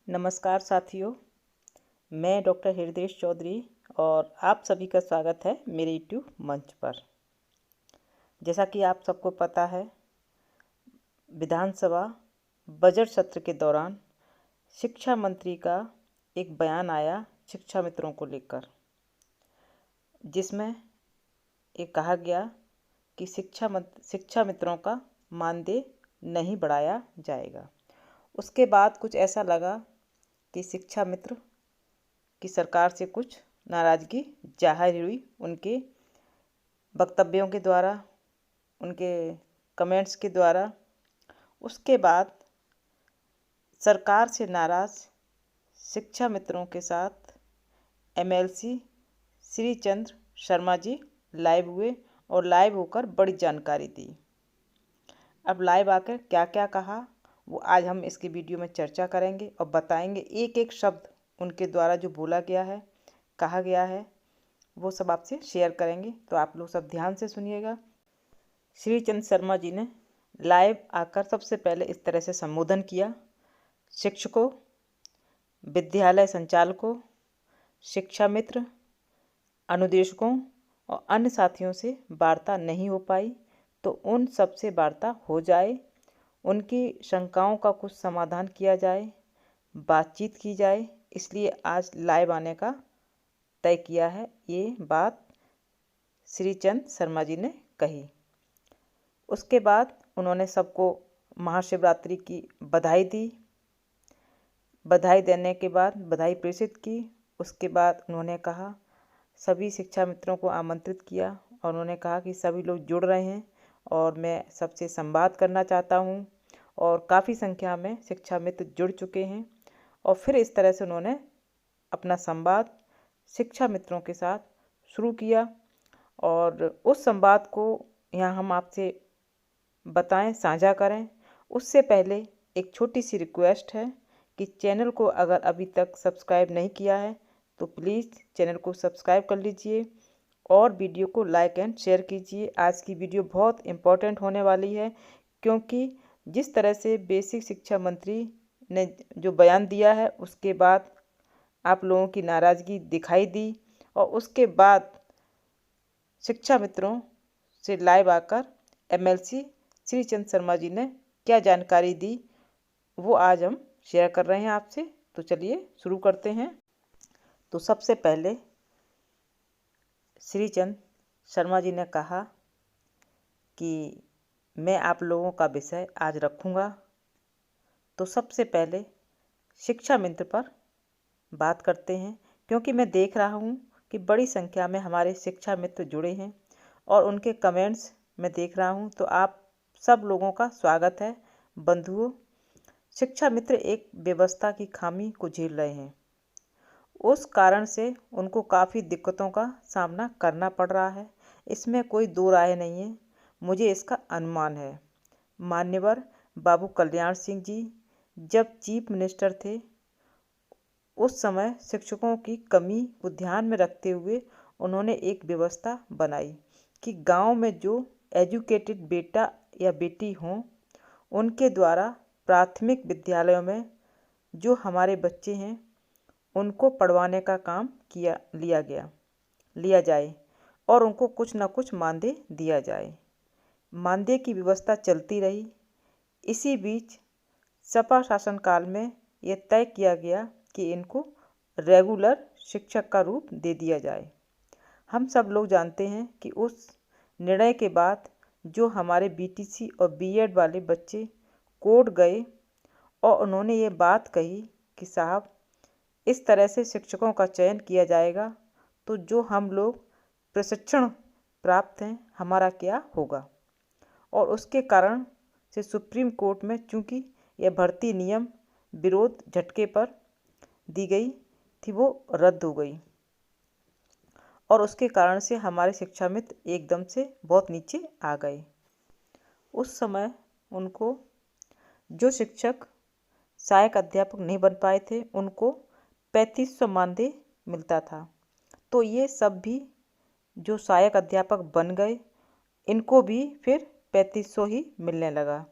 नमस्कार साथियों, मैं डॉक्टर हृदेश चौधरी और आप सभी का स्वागत है मेरे यूट्यूब मंच पर। जैसा कि आप सबको पता है, विधानसभा बजट सत्र के दौरान शिक्षा मंत्री का एक बयान आया शिक्षा मित्रों को लेकर, जिसमें ये कहा गया कि शिक्षा मित्रों का मानदेय नहीं बढ़ाया जाएगा। उसके बाद कुछ ऐसा लगा कि शिक्षा मित्र की सरकार से कुछ नाराज़गी जाहिर हुई उनके वक्तव्यों के द्वारा, उनके कमेंट्स के द्वारा। उसके बाद सरकार से नाराज़ शिक्षा मित्रों के साथ एमएलसी श्री चंद्र शर्मा जी लाइव हुए और लाइव होकर बड़ी जानकारी दी। अब लाइव आकर क्या क्या कहा वो आज हम इसकी वीडियो में चर्चा करेंगे और बताएंगे, एक एक शब्द उनके द्वारा जो बोला गया है, कहा गया है, वो सब आपसे शेयर करेंगे। तो आप लोग सब ध्यान से सुनिएगा। श्री चंद्र शर्मा जी ने लाइव आकर सबसे पहले इस तरह से संबोधन किया: शिक्षकों, विद्यालय संचालकों, शिक्षा मित्र, अनुदेशकों और अन्य साथियों से वार्ता नहीं हो पाई तो उन सब से वार्ता हो जाए, उनकी शंकाओं का कुछ समाधान किया जाए, बातचीत की जाए, इसलिए आज लाइव आने का तय किया है। ये बात श्री चंद्र शर्मा जी ने कही। उसके बाद उन्होंने सबको महाशिवरात्रि की बधाई दी। बधाई देने के बाद बधाई प्रेषित की। उसके बाद उन्होंने कहा, सभी शिक्षा मित्रों को आमंत्रित किया और उन्होंने कहा कि सभी लोग जुड़ रहे हैं और मैं सबसे संवाद करना चाहता हूं। और काफ़ी संख्या में शिक्षा मित्र जुड़ चुके हैं। और फिर इस तरह से उन्होंने अपना संवाद शिक्षा मित्रों के साथ शुरू किया और उस संवाद को यहाँ हम आपसे बताएं, साझा करें। उससे पहले एक छोटी सी रिक्वेस्ट है कि चैनल को अगर अभी तक सब्सक्राइब नहीं किया है तो प्लीज़ चैनल को सब्सक्राइब कर लीजिए और वीडियो को लाइक एंड शेयर कीजिए। आज की वीडियो बहुत इम्पोर्टेंट होने वाली है, क्योंकि जिस तरह से बेसिक शिक्षा मंत्री ने जो बयान दिया है उसके बाद आप लोगों की नाराज़गी दिखाई दी और उसके बाद शिक्षा मित्रों से लाइव आकर एमएलसी श्री चंद्र शर्मा जी ने क्या जानकारी दी वो आज हम शेयर कर रहे हैं आपसे। तो चलिए शुरू करते हैं। तो सबसे पहले श्री चंद्र शर्मा जी ने कहा कि मैं आप लोगों का विषय आज रखूँगा। तो सबसे पहले शिक्षा मित्र पर बात करते हैं, क्योंकि मैं देख रहा हूँ कि बड़ी संख्या में हमारे शिक्षा मित्र जुड़े हैं और उनके कमेंट्स मैं देख रहा हूँ। तो आप सब लोगों का स्वागत है। बंधुओं, शिक्षा मित्र एक व्यवस्था की खामी को झेल रहे हैं। उस कारण से उनको काफ़ी दिक्कतों का सामना करना पड़ रहा है, इसमें कोई दो राय नहीं है। मुझे इसका अनुमान है। मान्यवर बाबू कल्याण सिंह जी जब चीफ मिनिस्टर थे उस समय शिक्षकों की कमी को ध्यान में रखते हुए उन्होंने एक व्यवस्था बनाई कि गांव में जो एजुकेटेड बेटा या बेटी हों उनके द्वारा प्राथमिक विद्यालयों में जो हमारे बच्चे हैं उनको पढ़वाने का काम लिया जाए और उनको कुछ न कुछ मानदेय दिया जाए। मानदेय की व्यवस्था चलती रही। इसी बीच सपा शासनकाल में यह तय किया गया कि इनको रेगुलर शिक्षक का रूप दे दिया जाए। हम सब लोग जानते हैं कि उस निर्णय के बाद जो हमारे बीटीसी और बीएड वाले बच्चे कोर्ट गए और उन्होंने ये बात कही कि साहब इस तरह से शिक्षकों का चयन किया जाएगा तो जो हम लोग प्रशिक्षण प्राप्त हैं हमारा क्या होगा। और उसके कारण से सुप्रीम कोर्ट में चूँकि यह भर्ती नियम विरोध झटके पर दी गई थी वो रद्द हो गई और उसके कारण से हमारे शिक्षा मित्र एकदम से बहुत नीचे आ गए। उस समय उनको जो शिक्षक सहायक अध्यापक नहीं बन पाए थे उनको 3500 मानदेय मिलता था। तो ये सब भी जो सहायक अध्यापक बन गए इनको भी फिर 3500 ही मिलने लगा।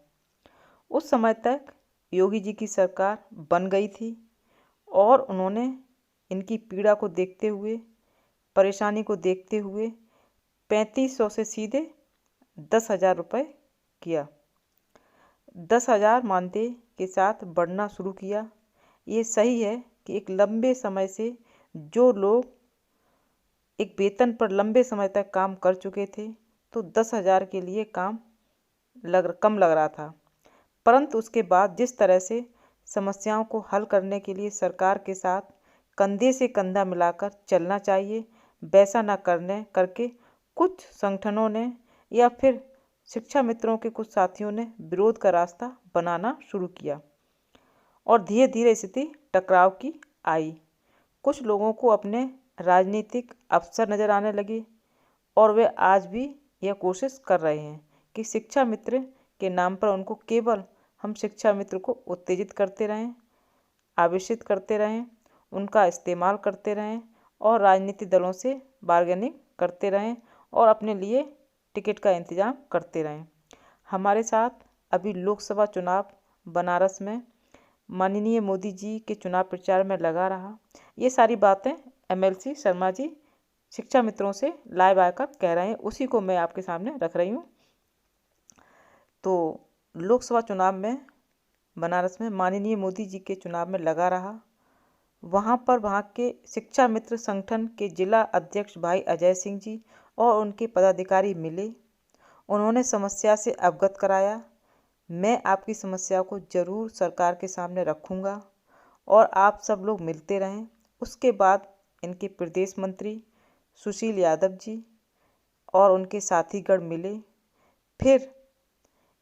उस समय तक योगी जी की सरकार बन गई थी। और उन्होंने इनकी पीड़ा को देखते हुए, परेशानी को देखते हुए 3500 से सीधे 10,000 रुपये किया। 10,000 मानदेय के साथ बढ़ना शुरू किया। ये सही है कि एक लंबे समय से जो लोग एक वेतन पर लंबे समय तक काम कर चुके थे तो 10,000 के लिए काम कम लग रहा था, परंतु उसके बाद जिस तरह से समस्याओं को हल करने के लिए सरकार के साथ कंधे से कंधा मिलाकर चलना चाहिए, वैसा न करके कुछ संगठनों ने या फिर शिक्षा मित्रों के कुछ साथियों ने विरोध का रास्ता बनाना शुरू किया और धीरे धीरे स्थिति टकराव की आई। कुछ लोगों को अपने राजनीतिक अवसर नज़र आने लगे और वे आज भी यह कोशिश कर रहे हैं कि शिक्षा मित्र के नाम पर उनको केवल हम शिक्षा मित्र को उत्तेजित करते रहें, आवेशित करते रहें, उनका इस्तेमाल करते रहें और राजनीतिक दलों से बार्गेनिंग करते रहें और अपने लिए टिकट का इंतज़ाम करते रहें। हमारे साथ अभी लोकसभा चुनाव बनारस में माननीय मोदी जी के चुनाव प्रचार में लगा रहा। ये सारी बातें MLC शर्मा जी शिक्षा मित्रों से लाइव आकर कह रहे हैं, उसी को मैं आपके सामने रख रही हूँ। तो लोकसभा चुनाव में बनारस में माननीय मोदी जी के चुनाव में लगा रहा। वहाँ पर वहाँ के शिक्षा मित्र संगठन के जिला अध्यक्ष भाई अजय सिंह जी और उनके पदाधिकारी मिले। उन्होंने समस्या से अवगत कराया। मैं आपकी समस्या को जरूर सरकार के सामने रखूँगा और आप सब लोग मिलते रहें। उसके बाद इनके प्रदेश मंत्री सुशील यादव जी और उनके साथीगण मिले। फिर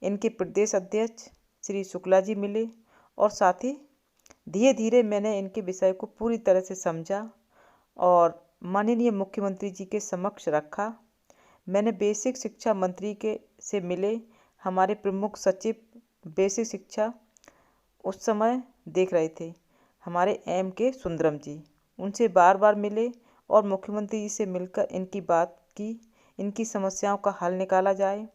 इनके प्रदेश अध्यक्ष श्री शुक्ला जी मिले और साथ ही धीरे धीरे मैंने इनके विषय को पूरी तरह से समझा और माननीय मुख्यमंत्री जी के समक्ष रखा। मैंने बेसिक शिक्षा मंत्री के से मिले हमारे प्रमुख सचिव बेसिक शिक्षा उस समय देख रहे थे हमारे MK सुंदरम जी, उनसे बार बार मिले और मुख्यमंत्री जी से मिलकर इनकी बात की, इनकी समस्याओं का हल निकाला जाए।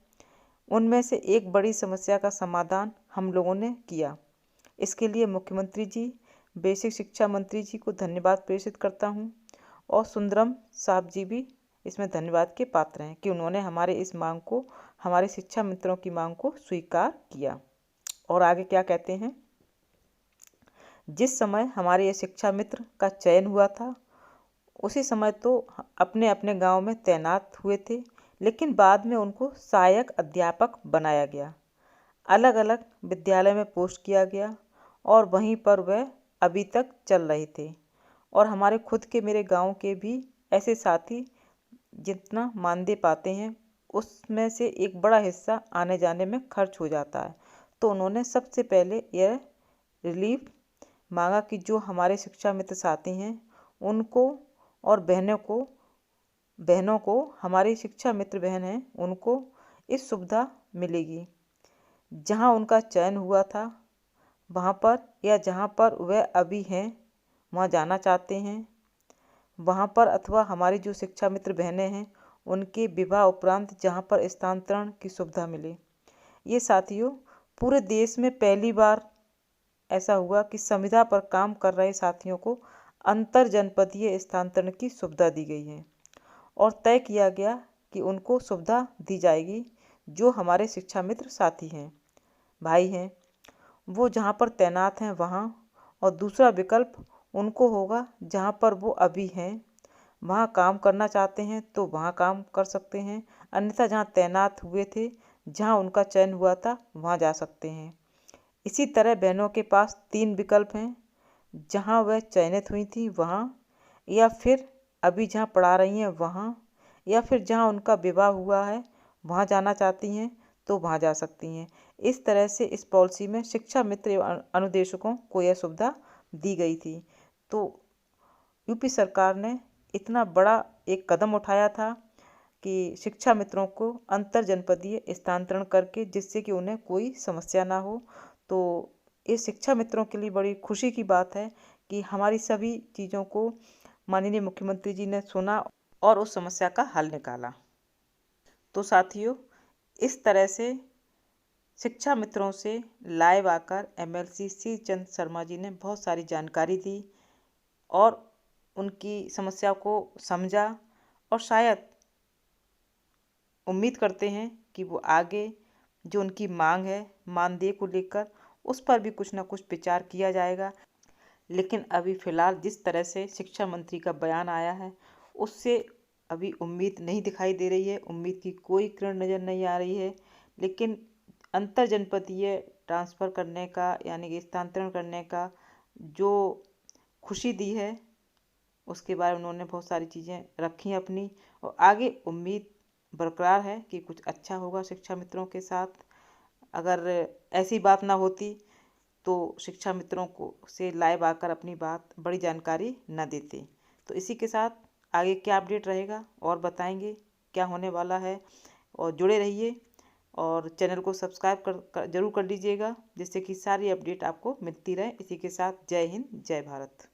उनमें से एक बड़ी समस्या का समाधान हम लोगों ने किया। इसके लिए मुख्यमंत्री जी, बेसिक शिक्षा मंत्री जी को धन्यवाद प्रेषित करता हूँ और सुंदरम साहब जी भी इसमें धन्यवाद के पात्र हैं कि उन्होंने हमारे इस मांग को, हमारे शिक्षा मित्रों की मांग को स्वीकार किया। और आगे क्या कहते हैं, जिस समय हमारे ये शिक्षा मित्र का चयन हुआ था उसी समय तो अपने अपने गांव में तैनात हुए थे, लेकिन बाद में उनको सहायक अध्यापक बनाया गया, अलग अलग विद्यालय में पोस्ट किया गया और वहीं पर वह अभी तक चल रहे थे। और हमारे खुद के मेरे गांव के भी ऐसे साथी जितना मानदेय पाते हैं उसमें से एक बड़ा हिस्सा आने जाने में खर्च हो जाता है। तो उन्होंने सबसे पहले यह रिलीफ मांगा कि जो हमारे शिक्षा मित्र साथी हैं उनको और बहनों को हमारी शिक्षा मित्र बहन हैं उनको इस सुविधा मिलेगी। जहां उनका चयन हुआ था वहां पर या जहां पर वह अभी हैं वहां जाना चाहते हैं वहां पर, अथवा हमारी जो शिक्षा मित्र बहनें हैं उनके विवाह उपरांत जहां पर स्थानांतरण की सुविधा मिले। ये साथियों पूरे देश में पहली बार ऐसा हुआ कि संविदा पर काम कर रहे साथियों को अंतर जनपदीय स्थानांतरण की सुविधा दी गई है और तय किया गया कि उनको सुविधा दी जाएगी जो हमारे शिक्षा मित्र साथी हैं, भाई हैं, वो जहाँ पर तैनात हैं वहाँ, और दूसरा विकल्प उनको होगा जहाँ पर वो अभी हैं वहाँ काम करना चाहते हैं तो वहाँ काम कर सकते हैं, अन्यथा जहाँ तैनात हुए थे जहाँ उनका चयन हुआ था वहाँ जा सकते हैं। इसी तरह बहनों के पास 3 विकल्प हैं, जहाँ वह चयनित हुई थी वहाँ, या फिर अभी जहाँ पढ़ा रही हैं वहाँ, या फिर जहाँ उनका विवाह हुआ है वहाँ जाना चाहती हैं तो वहाँ जा सकती हैं। इस तरह से इस पॉलिसी में शिक्षा मित्र एवं अनुदेशकों को यह सुविधा दी गई थी। तो यूपी सरकार ने इतना बड़ा एक कदम उठाया था कि शिक्षा मित्रों को अंतर जनपदीय स्थानांतरण करके, जिससे कि उन्हें कोई समस्या ना हो। तो ये शिक्षा मित्रों के लिए बड़ी खुशी की बात है कि हमारी सभी चीज़ों को माननीय मुख्यमंत्री जी ने सुना और उस समस्या का हल निकाला। तो साथियों इस तरह से शिक्षा मित्रों से लाइव आकर MLC श्री चंद शर्मा जी ने बहुत सारी जानकारी दी और उनकी समस्या को समझा और शायद उम्मीद करते हैं कि वो आगे जो उनकी मांग है मानदेय को लेकर उस पर भी कुछ ना कुछ विचार किया जाएगा। लेकिन अभी फ़िलहाल जिस तरह से शिक्षा मंत्री का बयान आया है उससे अभी उम्मीद नहीं दिखाई दे रही है, उम्मीद की कोई किरण नज़र नहीं आ रही है। लेकिन अंतर जनपदीय ट्रांसफ़र करने का यानी कि स्थानांतरण करने का जो खुशी दी है उसके बारे में उन्होंने बहुत सारी चीज़ें रखी अपनी, और आगे उम्मीद बरकरार है कि कुछ अच्छा होगा शिक्षा मित्रों के साथ। अगर ऐसी बात ना होती तो शिक्षा मित्रों को से लाइव आकर अपनी बात बड़ी जानकारी न देते। तो इसी के साथ आगे क्या अपडेट रहेगा और बताएंगे क्या होने वाला है, और जुड़े रहिए और चैनल को सब्सक्राइब जरूर कर लीजिएगा जिससे कि सारी अपडेट आपको मिलती रहे। इसी के साथ जय हिंद जय भारत।